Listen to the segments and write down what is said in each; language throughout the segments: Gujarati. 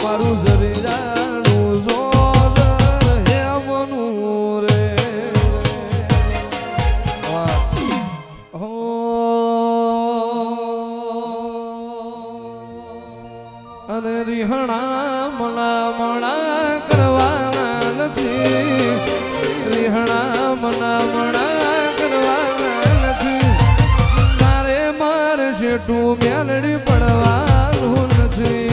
મારું જરી જાણું જોર હેમનું રે અને રીહણા મણા કરવાના નથી રીહણા મણા કરવાના નથી તારે મારે શેઠું મ્યાલડી પડવાનું નથી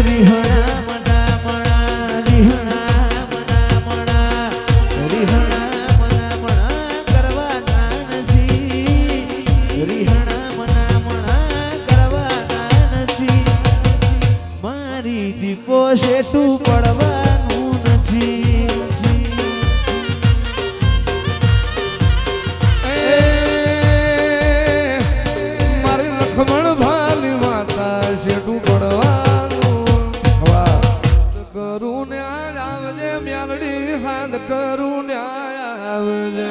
રીહણા મના મણા રીહણા મના મણા રીહણા મના મણા કરવાના નથી રીહણા મના મણા કરવાના નથી મારી દીપો શેઠું પડવાનું નથી મારી લખમણ ભાલી માતા શેઠું પડવા કરું ન્યાય આવજે મ્યાલડી હાથ કરું ન્યાય આવજે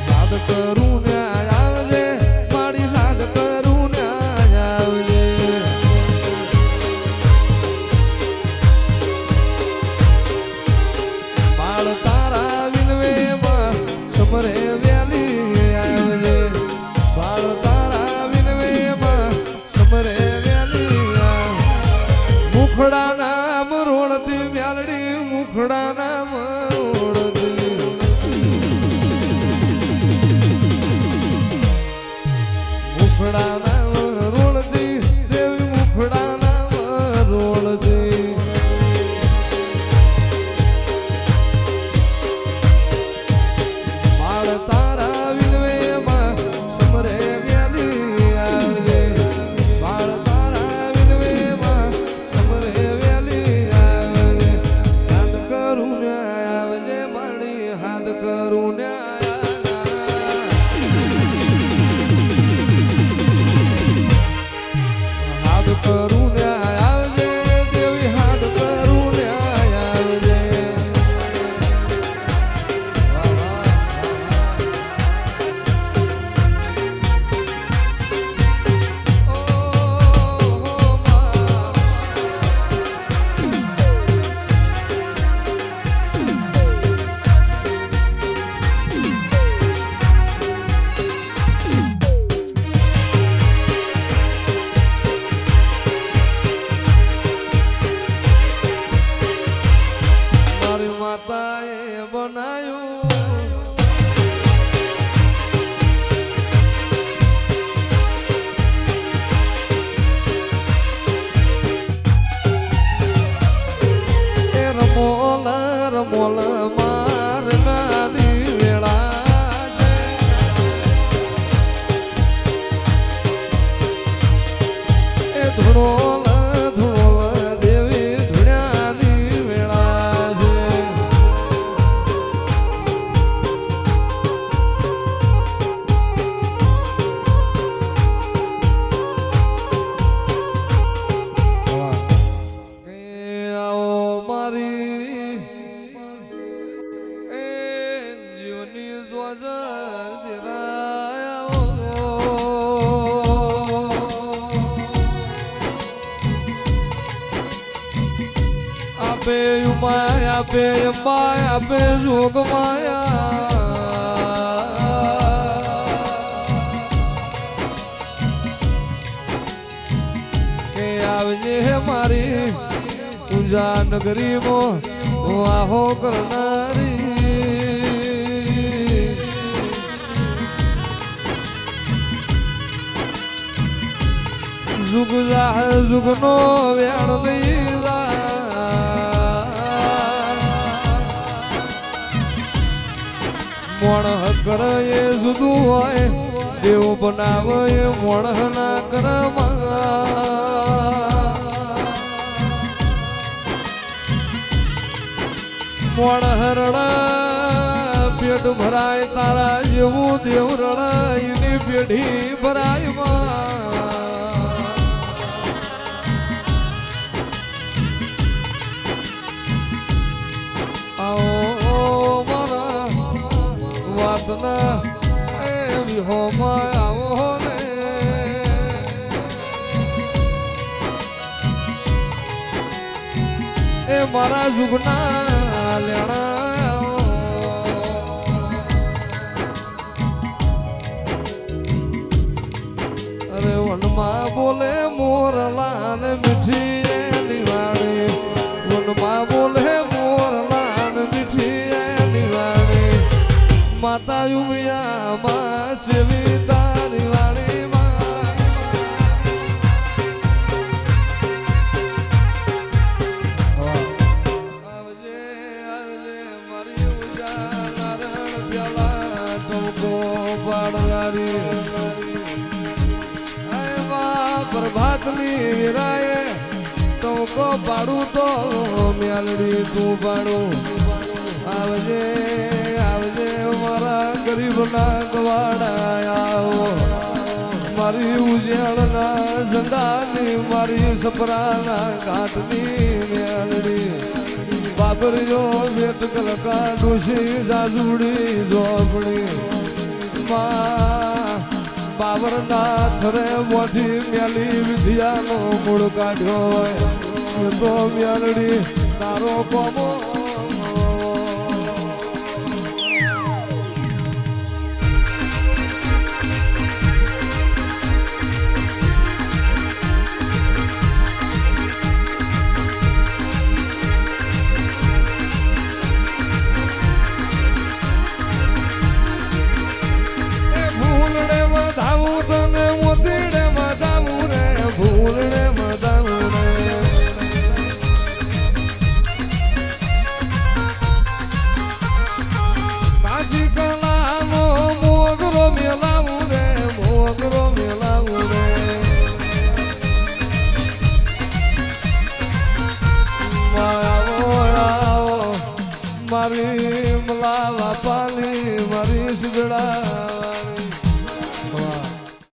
હાથ કરું ન્યાય આવજે મારી હાથ કરું ન્યાય આવજે બાળ તારા વિનવે માં સમરે વેલી આવજે બાળ મુખડા નામ રોડતી મ્યાલડી મુખડા નામ રોડતી મુખડા નામ રોડતી દેવી મુખડા નામ રોડતી માળ તારા વિનવે માં સમરે વ્યાલી આવજે માળ તારા વિનવે માં હાથ કરું ન્યાય આવજે દેવી હાથ કરું ન્યાય આવજે માતાએ બનાયું એ રમોલ રમોલ માર નાની વેળા એ ધૂળોલ ધૂળોલ દેવી ધૂળ્યાની વેળા માયા પે માયા પે જોગ માયા કે આવજે મારી ઊંઝા નગરીમાં વાહો કરનારી જુગ જુગનો વેણ મોણ કર એ જુદું હોય દેવ બનાવે એ મોણ ના મોણ હરણા પેટ ભરાય તારા જેવું દેવ રણા એની પેઢી ભરાય વાતના એ વિહોમાં આવો ને એ મારા જુગના લેણા અરે વનમાં બોલે મોરલાલ મીઠી એની વાણી વનમાં બોલે મોરલાલ મીઠી એની વાણી માતા યુમિયા માં ચેવી તારી વાણી આવજે આવજે મારી ઉજા નારણ પ્યાલા ટોકો પાડનારી પ્રભાતની વિરાય ટોકો પાડું તો મ્યાલડી તું પાડું આવજે આવજે મારા ગરીબના ગવાડા આવો મારી ઉજેળના ઝંડાની મારી સપરાના ઘાટની મ્યાલડી બાબરીઓ વેટ કલકા ડોશી જાજુડી ઝોપડી બાબરનાથ રે મોથી મેલી વિદ્યાનો મૂળ કાઢ્યો હોય તો મ્યાલડી તારો કોમો મારી મલાવા પાલી મારી સુગડા